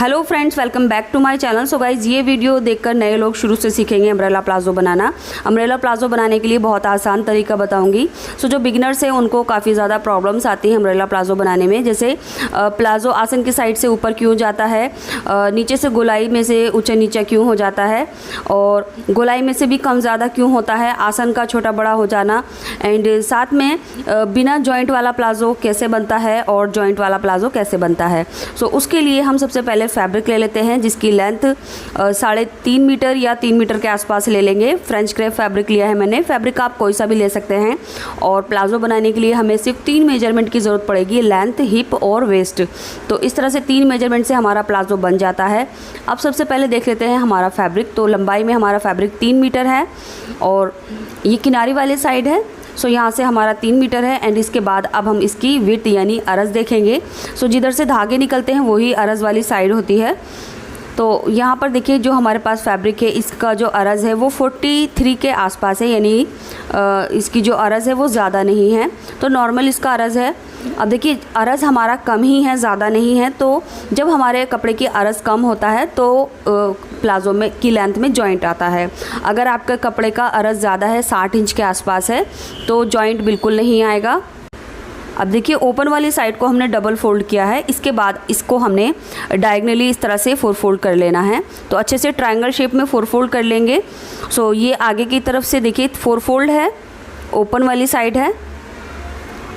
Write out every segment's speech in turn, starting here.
Hello friends, welcome back to my channel. So guys, ये video देखकर नए लोग शुरू से सीखेंगे अम्ब्रेला प्लाजो बनाना। अम्ब्रेला प्लाजो बनाने के लिए बहुत आसान तरीका बताऊंगी। सो जो बिगिनर्स हैं उनको काफ़ी ज़्यादा प्रॉब्लम्स आती हैं अम्ब्रेला प्लाजो बनाने में। जैसे प्लाजो आसन की साइड से ऊपर क्यों जाता है, नीचे से गोलाई में से ऊंचा नीचा क्यों हो जाता है, और गोलाई में से भी कम ज़्यादा क्यों होता है, आसन का छोटा बड़ा हो जाना, एंड साथ में बिना जॉइंट वाला प्लाजो कैसे बनता है और जॉइंट वाला प्लाजो कैसे बनता है। सो उसके लिए हम सबसे पहले फैब्रिक ले लेते हैं जिसकी लेंथ 3.5 मीटर या 3 मीटर के आसपास ले लेंगे। फ्रेंच क्रेप फैब्रिक लिया है मैंने। फैब्रिक आप कोई सा भी ले सकते हैं। और प्लाजो बनाने के लिए हमें सिर्फ 3 मेजरमेंट की ज़रूरत पड़ेगी, लेंथ, हिप और वेस्ट। तो इस तरह से 3 मेजरमेंट से हमारा प्लाजो बन जाता है। अब सबसे पहले देख लेते हैं हमारा फैब्रिक। तो लंबाई में हमारा फैब्रिक 3 मीटर है और ये किनारी वाले साइड है। सो यहाँ से हमारा 3 मीटर है एंड इसके बाद अब हम इसकी विड्थ यानी अरज देखेंगे। सो जिधर से धागे निकलते हैं वही अरज वाली साइड होती है। तो यहाँ पर देखिए जो हमारे पास फैब्रिक है इसका जो अरज है वो 43 के आसपास है, यानी इसकी जो अरज है वो ज़्यादा नहीं है। तो नॉर्मल इसका अरज है। अब देखिए अरज हमारा कम ही है, ज़्यादा नहीं है। तो जब हमारे कपड़े की अरज कम होता है तो प्लाजो में की लेंथ में जॉइंट आता है। अगर आपके कपड़े का अरज ज़्यादा है, 60 इंच के आसपास है, तो जॉइंट बिल्कुल नहीं आएगा। अब देखिए ओपन वाली साइड को हमने डबल फोल्ड किया है। इसके बाद इसको हमने डायगनली इस तरह से 4 फोल्ड कर लेना है। तो अच्छे से ट्रायंगल शेप में 4 फोल्ड कर लेंगे। सो ये आगे की तरफ से देखिए 4 फोल्ड है, ओपन वाली साइड है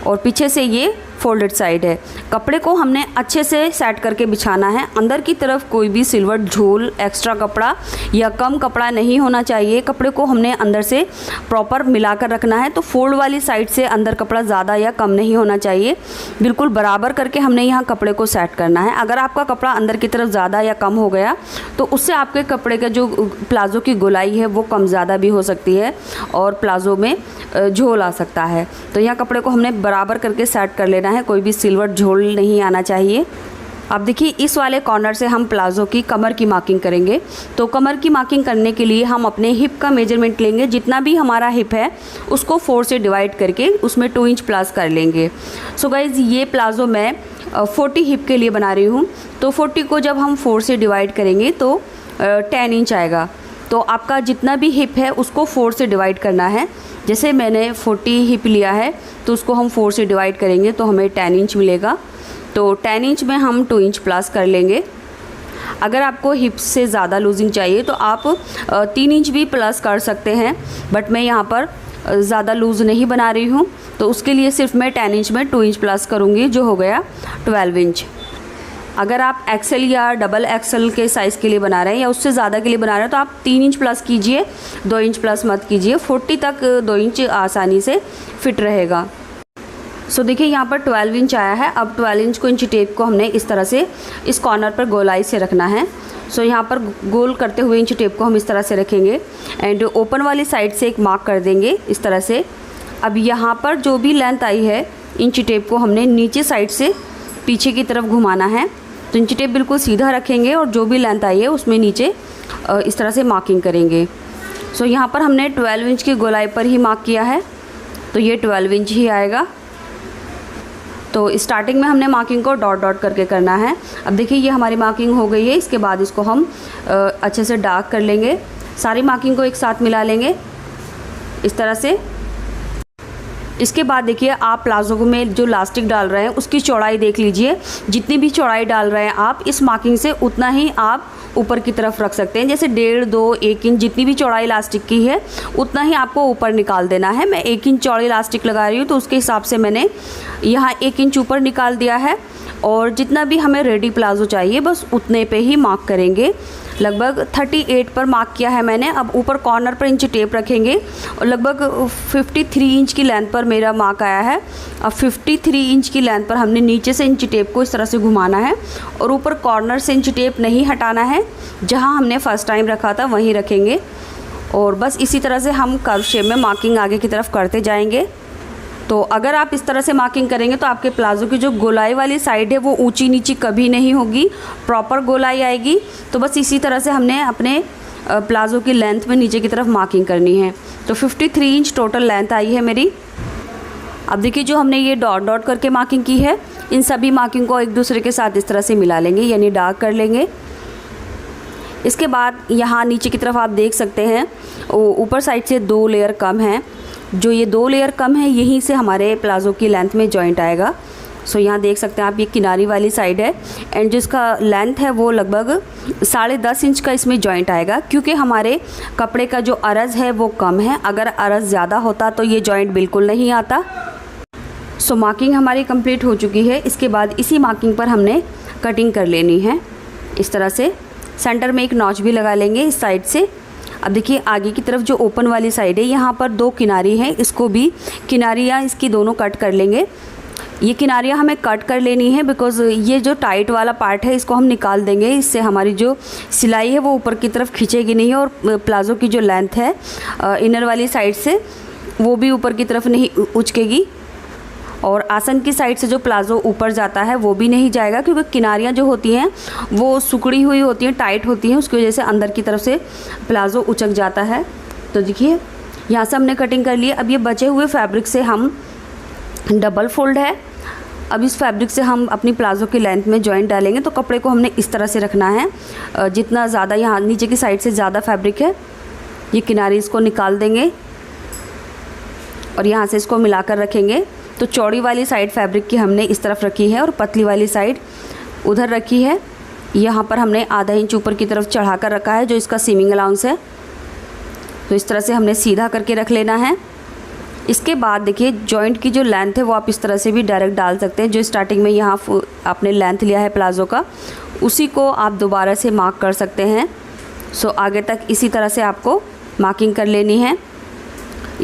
और पीछे से ये फोल्डेड साइड है। कपड़े को हमने अच्छे से सेट करके बिछाना है। अंदर की तरफ कोई भी सिल्वर झोल, एक्स्ट्रा कपड़ा या कम कपड़ा नहीं होना चाहिए। कपड़े को हमने अंदर से प्रॉपर मिलाकर रखना है। तो फोल्ड वाली साइड से अंदर कपड़ा ज़्यादा या कम नहीं होना चाहिए, बिल्कुल बराबर करके हमने यहाँ कपड़े को सेट करना है। अगर आपका कपड़ा अंदर की तरफ ज़्यादा या कम हो गया तो उससे आपके कपड़े का जो प्लाजो की गोलाई है वो कम ज़्यादा भी हो सकती है और प्लाजो में झोल आ सकता है। तो यहाँ कपड़े को हमने बराबर करके सेट कर लेना है, कोई भी सिल्वर झोल नहीं आना चाहिए। अब देखिए इस वाले कॉर्नर से हम प्लाजो की कमर की मार्किंग करेंगे। तो कमर की मार्किंग करने के लिए हम अपने हिप का मेजरमेंट लेंगे। जितना भी हमारा हिप है उसको 4 से डिवाइड करके उसमें 2 इंच प्लस कर लेंगे। सो गाइज़, ये प्लाजो मैं 40 हिप के लिए बना रही हूँ। तो 40 को जब हम 4 से डिवाइड करेंगे तो 10 इंच आएगा। तो आपका जितना भी हिप है उसको 4 से डिवाइड करना है। जैसे मैंने 40 हिप लिया है तो उसको हम 4 से डिवाइड करेंगे तो हमें 10 इंच मिलेगा। तो 10 इंच में हम 2 इंच प्लस कर लेंगे। अगर आपको हिप से ज़्यादा लूजिंग चाहिए तो आप 3 इंच भी प्लस कर सकते हैं, बट मैं यहाँ पर ज़्यादा लूज़ नहीं बना रही हूँ। तो उसके लिए सिर्फ मैं 10 इंच में 2 इंच प्लस करूँगी, जो हो गया 12 इंच। अगर आप एक्सेल या डबल एक्सेल के साइज़ के लिए बना रहे हैं या उससे ज़्यादा के लिए बना रहे हैं तो आप 3 इंच प्लस कीजिए, 2 इंच प्लस मत कीजिए। 40 तक 2 इंच आसानी से फिट रहेगा। सो देखिए यहाँ पर 12 इंच आया है। अब 12 इंच को इंची टेप को हमने इस तरह से इस कॉर्नर पर गोलाई से रखना है। सो यहाँ पर गोल करते हुए इंची टेप को हम इस तरह से रखेंगे एंड ओपन वाली साइड से एक मार्क कर देंगे इस तरह से। अब यहाँ पर जो भी लेंथ आई है इंची टेप को हमने नीचे साइड से पीछे की तरफ घुमाना है। तो इंची टेप बिल्कुल सीधा रखेंगे और जो भी लेंथ आई है उसमें नीचे इस तरह से मार्किंग करेंगे। सो यहाँ पर हमने 12 इंच की गोलाई पर ही मार्क किया है तो ये 12 इंच ही आएगा। तो स्टार्टिंग में हमने मार्किंग को डॉट डॉट करके करना है। अब देखिए ये हमारी मार्किंग हो गई है। इसके बाद इसको हम अच्छे से डार्क कर लेंगे। सारी मार्किंग को एक साथ मिला लेंगे इस तरह से। इसके बाद देखिए आप प्लाजो में जो इलास्टिक डाल रहे हैं उसकी चौड़ाई देख लीजिए। जितनी भी चौड़ाई डाल रहे हैं आप इस मार्किंग से उतना ही आप ऊपर की तरफ रख सकते हैं। जैसे 1.5, 2, 1 इंच जितनी भी चौड़ाई इलास्टिक की है उतना ही आपको ऊपर निकाल देना है। मैं 1 इंच चौड़ी इलास्टिक लगा रही हूँ तो उसके हिसाब से मैंने यहाँ 1 इंच ऊपर निकाल दिया है। और जितना भी हमें रेडी प्लाजो चाहिए बस उतने पे ही मार्क करेंगे। लगभग 38 पर मार्क किया है मैंने। अब ऊपर कॉर्नर पर इंची टेप रखेंगे और लगभग 53 इंच की लेंथ पर मेरा मार्क आया है। अब 53 इंच की लेंथ पर हमने नीचे से इंची टेप को इस तरह से घुमाना है और ऊपर कॉर्नर से इंची टेप नहीं हटाना है। जहाँ हमने फर्स्ट टाइम रखा था वहीं रखेंगे और बस इसी तरह से हम कर्व शेप में मार्किंग आगे की तरफ करते जाएंगे। तो अगर आप इस तरह से मार्किंग करेंगे तो आपके प्लाजो की जो गोलाई वाली साइड है वो ऊंची नीची कभी नहीं होगी, प्रॉपर गोलाई आएगी। तो बस इसी तरह से हमने अपने प्लाजो की लेंथ में नीचे की तरफ मार्किंग करनी है। तो 53 इंच टोटल लेंथ आई है मेरी। अब देखिए जो हमने ये डॉट डॉट करके मार्किंग की है इन सभी मार्किंग को एक दूसरे के साथ इस तरह से मिला लेंगे, यानी डार्क कर लेंगे। इसके बाद यहाँ नीचे की तरफ आप देख सकते हैं ऊपर साइड से 2 लेयर कम है। जो ये 2 लेयर कम है यहीं से हमारे प्लाज़ो की लेंथ में जॉइंट आएगा। सो यहाँ देख सकते हैं आप, ये किनारी वाली साइड है एंड जिसका लेंथ है वो लगभग 10.5 इंच का इसमें जॉइंट आएगा, क्योंकि हमारे कपड़े का जो अरज़ है वो कम है। अगर अरज़ ज़्यादा होता तो ये जॉइंट बिल्कुल नहीं आता। सो मार्किंग हमारी कंप्लीट हो चुकी है। इसके बाद इसी मार्किंग पर हमने कटिंग कर लेनी है। इस तरह से सेंटर में एक नॉच भी लगा लेंगे इस साइड से। अब देखिए आगे की तरफ जो ओपन वाली साइड है यहाँ पर 2 किनारी हैं, इसको भी किनारियाँ इसकी दोनों कट कर लेंगे। ये किनारियाँ हमें कट कर लेनी है बिकॉज़ ये जो टाइट वाला पार्ट है इसको हम निकाल देंगे। इससे हमारी जो सिलाई है वो ऊपर की तरफ खींचेगी नहीं और प्लाज़ो की जो लेंथ है इनर वाली साइड से वो भी ऊपर की तरफ नहीं उचकेगी और आसन की साइड से जो प्लाज़ो ऊपर जाता है वो भी नहीं जाएगा, क्योंकि किनारियाँ जो होती हैं वो सिकुड़ी हुई होती हैं, टाइट होती हैं, उसकी वजह से अंदर की तरफ से प्लाज़ो उचक जाता है। तो देखिए यहाँ से हमने कटिंग कर ली। अब ये बचे हुए फैब्रिक से हम डबल फोल्ड है, अब इस फैब्रिक से हम अपनी प्लाज़ो की लेंथ में जॉइंट डालेंगे। तो कपड़े को हमने इस तरह से रखना है, जितना ज़्यादा यहाँ नीचे की साइड से ज़्यादा फैब्रिक है ये किनारी इसको निकाल देंगे और यहाँ से इसको मिलाकर रखेंगे। तो चौड़ी वाली साइड फैब्रिक की हमने इस तरफ रखी है और पतली वाली साइड उधर रखी है। यहाँ पर हमने आधा इंच ऊपर की तरफ चढ़ा कर रखा है जो इसका सीमिंग अलाउंस है। तो इस तरह से हमने सीधा करके रख लेना है। इसके बाद देखिए जॉइंट की जो लेंथ है वो आप इस तरह से भी डायरेक्ट डाल सकते हैं। जो स्टार्टिंग में यहाँ आपने लेंथ लिया है प्लाज़ो का उसी को आप दोबारा से मार्क कर सकते हैं। सो आगे तक इसी तरह से आपको मार्किंग कर लेनी है,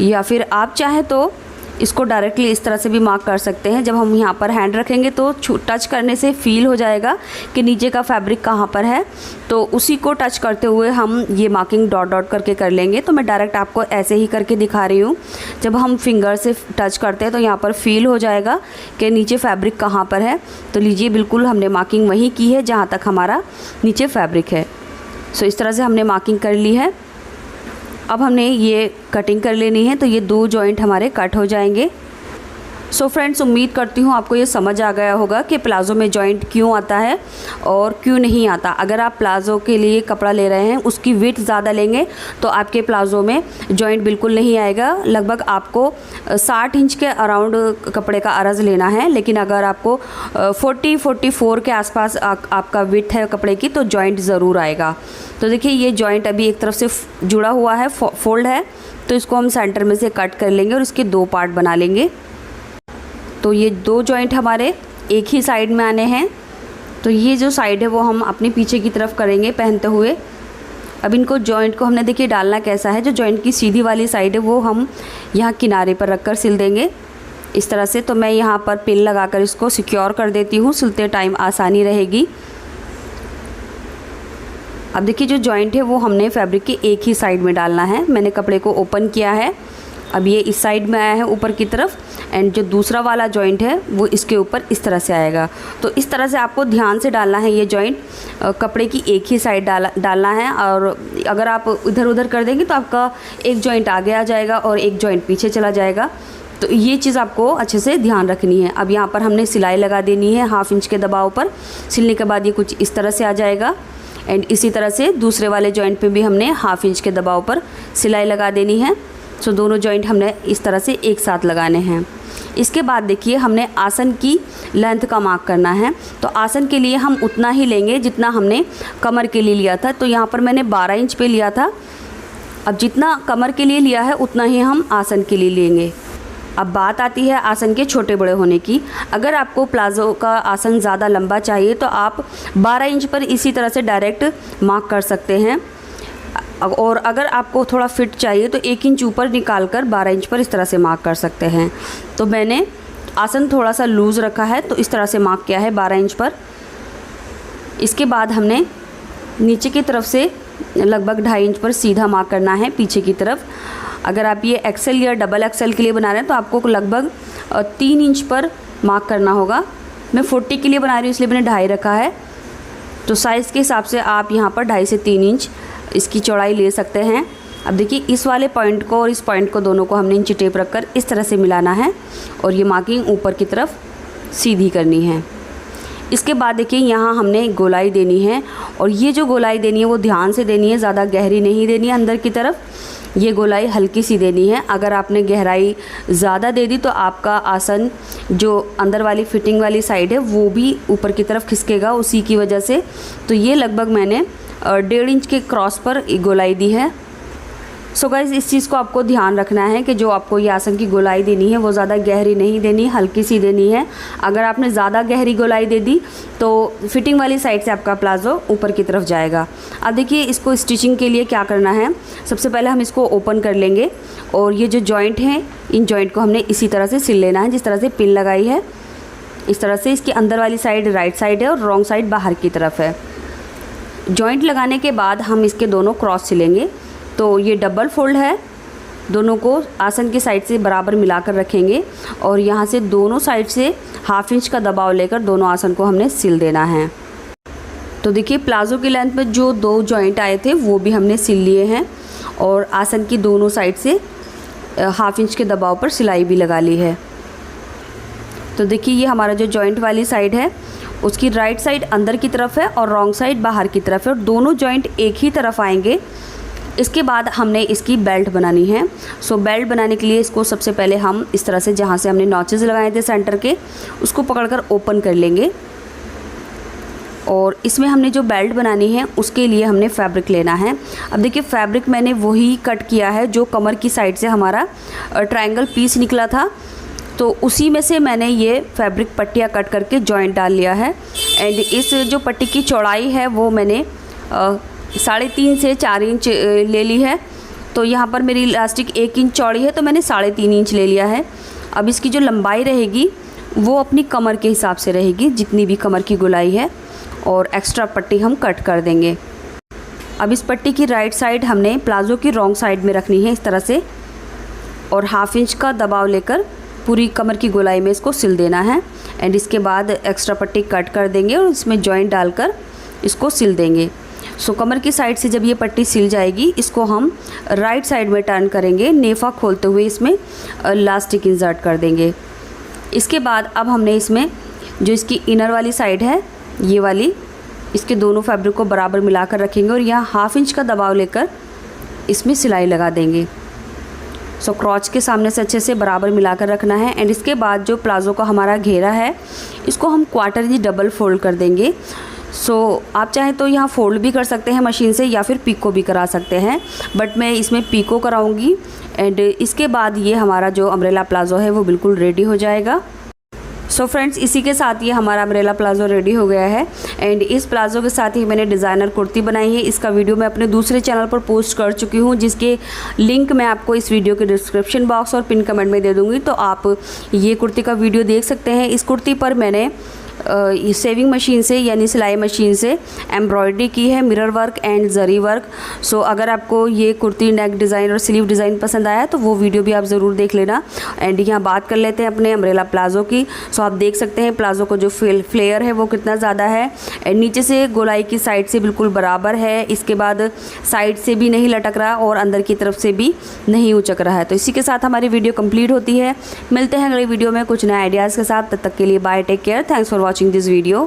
या फिर आप चाहें तो इसको डायरेक्टली इस तरह से भी मार्क कर सकते हैं। जब हम यहाँ पर हैंड रखेंगे तो टच करने से फील हो जाएगा कि नीचे का फैब्रिक कहाँ पर है, तो उसी को टच करते हुए हम ये मार्किंग डॉट डॉट करके कर लेंगे। तो मैं डायरेक्ट आपको ऐसे ही करके दिखा रही हूँ। जब हम फिंगर से टच करते हैं तो यहाँ पर फील हो जाएगा कि नीचे फैब्रिक कहाँ पर है। तो लीजिए बिल्कुल हमने मार्किंग वहीं की है जहाँ तक हमारा नीचे फैब्रिक है। सो इस तरह से हमने मार्किंग कर ली है। अब हमने ये कटिंग कर लेनी है, तो ये 2 जॉइंट हमारे कट हो जाएंगे। सो फ्रेंड्स, उम्मीद करती हूँ आपको ये समझ आ गया होगा कि प्लाज़ो में जॉइंट क्यों आता है और क्यों नहीं आता। अगर आप प्लाज़ो के लिए कपड़ा ले रहे हैं उसकी विड्थ ज़्यादा लेंगे तो आपके प्लाज़ो में जॉइंट बिल्कुल नहीं आएगा। लगभग आपको 60 इंच के अराउंड कपड़े का अरज़ लेना है, लेकिन अगर आपको 40-44 के आसपास आपका विड्थ है कपड़े की तो जॉइंट ज़रूर आएगा। तो देखिए ये जॉइंट अभी एक तरफ से जुड़ा हुआ है, फोल्ड है, तो इसको हम सेंटर में से कट कर लेंगे और इसके 2 पार्ट बना लेंगे। तो ये 2 जॉइंट हमारे एक ही साइड में आने हैं। तो ये जो साइड है वो हम अपने पीछे की तरफ करेंगे पहनते हुए। अब इनको जॉइंट को हमने देखिए डालना कैसा है, जो जॉइंट की सीधी वाली साइड है वो हम यहाँ किनारे पर रखकर सिल देंगे इस तरह से। तो मैं यहाँ पर पिन लगाकर इसको सिक्योर कर देती हूँ, सिलते टाइम आसानी रहेगी। अब देखिए जो जॉइंट है वो हमने फैब्रिक की एक ही साइड में डालना है। मैंने कपड़े को ओपन किया है, अब ये इस साइड में आया है ऊपर की तरफ, एंड जो दूसरा वाला जॉइंट है वो इसके ऊपर इस तरह से आएगा। तो इस तरह से आपको ध्यान से डालना है। ये जॉइंट कपड़े की एक ही साइड डालना है, और अगर आप इधर उधर कर देंगे तो आपका एक जॉइंट आगे आ जाएगा और एक जॉइंट पीछे चला जाएगा। तो ये चीज़ आपको अच्छे से ध्यान रखनी है। अब यहाँ पर हमने सिलाई लगा देनी है 1/2 इंच के दबाव पर। सिलने के बाद ये कुछ इस तरह से आ जाएगा, एंड इसी तरह से दूसरे वाले जॉइंट पे भी हमने 1/2 इंच के दबाव पर सिलाई लगा देनी है। सो दोनों जॉइंट हमने इस तरह से एक साथ लगाने हैं। इसके बाद देखिए हमने आसन की लेंथ का मार्क करना है। तो आसन के लिए हम उतना ही लेंगे जितना हमने कमर के लिए लिया था। तो यहाँ पर मैंने 12 इंच पे लिया था। अब जितना कमर के लिए लिया है उतना ही हम आसन के लिए लेंगे। अब बात आती है आसन के छोटे बड़े होने की। अगर आपको प्लाज़ो का आसन ज़्यादा लंबा चाहिए तो आप 12 इंच पर इसी तरह से डायरेक्ट मार्क कर सकते हैं, और अगर आपको थोड़ा फिट चाहिए तो 1 इंच ऊपर निकाल कर 12 इंच पर इस तरह से मार्क कर सकते हैं। तो मैंने आसन थोड़ा सा लूज़ रखा है तो इस तरह से मार्क किया है 12 इंच पर। इसके बाद हमने नीचे की तरफ से लगभग 2.5 इंच पर सीधा मार्क करना है पीछे की तरफ। अगर आप ये एक्सेल या डबल एक्सेल के लिए बना रहे हैं तो आपको लगभग 3 इंच पर मार्क करना होगा। मैं 40 के लिए बना रही हूँ इसलिए मैंने 2.5 रखा है। तो साइज़ के हिसाब से आप यहाँ पर 2.5 से 3 इंच इसकी चौड़ाई ले सकते हैं। अब देखिए इस वाले पॉइंट को और इस पॉइंट को दोनों को हमने इंची टेप रखकर इस तरह से मिलाना है, और ये मार्किंग ऊपर की तरफ सीधी करनी है। इसके बाद देखिए यहाँ हमने गोलाई देनी है, और ये जो गोलाई देनी है वो ध्यान से देनी है, ज़्यादा गहरी नहीं देनी है अंदर की तरफ, ये गोलाई हल्की सी देनी है। अगर आपने गहराई ज़्यादा दे दी तो आपका आसन जो अंदर वाली फिटिंग वाली साइड है वो भी ऊपर की तरफ खिसकेगा उसी की वजह से। तो ये लगभग मैंने 1.5 इंच के क्रॉस पर गोलाई दी है। सो गाइज़, इस चीज़ को आपको ध्यान रखना है कि जो आपको ये आसन की गोलाई देनी है वो ज़्यादा गहरी नहीं देनी, हल्की सी देनी है। अगर आपने ज़्यादा गहरी गोलाई दे दी तो फिटिंग वाली साइड से आपका प्लाज़ो ऊपर की तरफ जाएगा। अब देखिए इसको स्टिचिंग के लिए क्या करना है। सबसे पहले हम इसको ओपन कर लेंगे, और ये जो जॉइंट हैं इन जॉइंट को हमने इसी तरह से सिल लेना है, जिस तरह से पिन लगाई है इस तरह से। इसकी अंदर वाली साइड राइट साइड है और रॉन्ग साइड बाहर की तरफ है। जॉइंट लगाने के बाद हम इसके दोनों क्रॉस सिलेंगे। तो ये डबल फोल्ड है, दोनों को आसन की साइड से बराबर मिलाकर रखेंगे, और यहाँ से दोनों साइड से 1/2 इंच का दबाव लेकर दोनों आसन को हमने सिल देना है। तो देखिए प्लाज़ो की लेंथ में जो 2 जॉइंट आए थे वो भी हमने सिल लिए हैं, और आसन की दोनों साइड से 1/2 इंच के दबाव पर सिलाई भी लगा ली है। तो देखिए ये हमारा जो जॉइंट वाली साइड है उसकी राइट साइड अंदर की तरफ है और रॉन्ग साइड बाहर की तरफ है, और दोनों जॉइंट एक ही तरफ आएंगे। इसके बाद हमने इसकी बेल्ट बनानी है। सो बेल्ट बनाने के लिए इसको सबसे पहले हम इस तरह से जहाँ से हमने नॉचेस लगाए थे सेंटर के, उसको पकड़कर ओपन कर लेंगे, और इसमें हमने जो बेल्ट बनानी है उसके लिए हमने फैब्रिक लेना है। अब देखिए फैब्रिक मैंने वही कट किया है जो कमर की साइड से हमारा ट्रायंगल पीस निकला था, तो उसी में से मैंने ये फैब्रिक पट्टियाँ कट करके जॉइंट डाल लिया है। एंड इस जो पट्टी की चौड़ाई है वो मैंने 3.5 से 4 इंच ले ली है। तो यहाँ पर मेरी इलास्टिक 1 इंच चौड़ी है, तो मैंने 3.5 इंच ले लिया है। अब इसकी जो लंबाई रहेगी वो अपनी कमर के हिसाब से रहेगी, जितनी भी कमर की गोलाई है, और एक्स्ट्रा पट्टी हम कट कर देंगे। अब इस पट्टी की राइट साइड हमने प्लाज़ो की रॉन्ग साइड में रखनी है इस तरह से, और 1/2 इंच का दबाव लेकर पूरी कमर की गोलाई में इसको सिल देना है। एंड इसके बाद एक्स्ट्रा पट्टी कट कर देंगे और इसमें जॉइंट डालकर इसको सिल देंगे। सो कमर की साइड से जब ये पट्टी सिल जाएगी, इसको हम राइट साइड में टर्न करेंगे, नेफा खोलते हुए इसमें इलास्टिक इंसर्ट कर देंगे। इसके बाद अब हमने इसमें जो इसकी इनर वाली साइड है ये वाली, इसके दोनों फैब्रिक को बराबर मिलाकर रखेंगे, और यहाँ 1/2 इंच का दबाव लेकर इसमें सिलाई लगा देंगे। सो क्रॉच के सामने से अच्छे से बराबर मिलाकर रखना है। एंड इसके बाद जो प्लाज़ो का हमारा घेरा है इसको हम क्वार्टर इंच डबल फोल्ड कर देंगे। सो आप चाहें तो यहाँ फोल्ड भी कर सकते हैं मशीन से, या फिर पिको भी करा सकते हैं, बट मैं इसमें पिको कराऊंगी। एंड इसके बाद ये हमारा जो अम्ब्रेला प्लाज़ो है वो बिल्कुल रेडी हो जाएगा। सो फ्रेंड्स, इसी के साथ ये हमारा अम्ब्रेला प्लाज़ो रेडी हो गया है। एंड इस प्लाज़ो के साथ ही मैंने डिज़ाइनर कुर्ती बनाई है। इसका वीडियो मैं अपने दूसरे चैनल पर पोस्ट कर चुकी हूँ, जिसके लिंक मैं आपको इस वीडियो के डिस्क्रिप्शन बॉक्स और पिन कमेंट में दे दूँगी, तो आप ये कुर्ती का वीडियो देख सकते हैं। इस कुर्ती पर मैंने सेविंग मशीन से यानी सिलाई मशीन से एम्ब्रॉयडरी की है, mirror work and zari work. So अगर आपको ये कुर्ती नेक डिज़ाइन और स्लीव डिज़ाइन पसंद आया तो वो वीडियो भी आप ज़रूर देख लेना। एंड यहाँ बात कर लेते हैं अपने अम्ब्रेला प्लाज़ो की। सो आप देख सकते हैं प्लाज़ो को जो फ्लेयर है वो कितना ज़्यादा है। एंड नीचे से गोलाई की साइड से बिल्कुल बराबर है, इसके बाद साइड से भी नहीं लटक रहा और अंदर की तरफ से भी नहीं उचक रहा है। तो इसी के साथ हमारी वीडियो कंप्लीट होती है। मिलते हैं अगली वीडियो में कुछ नए आइडियाज़ के साथ। तब तक के लिए bye, take care, thanks for watching this video।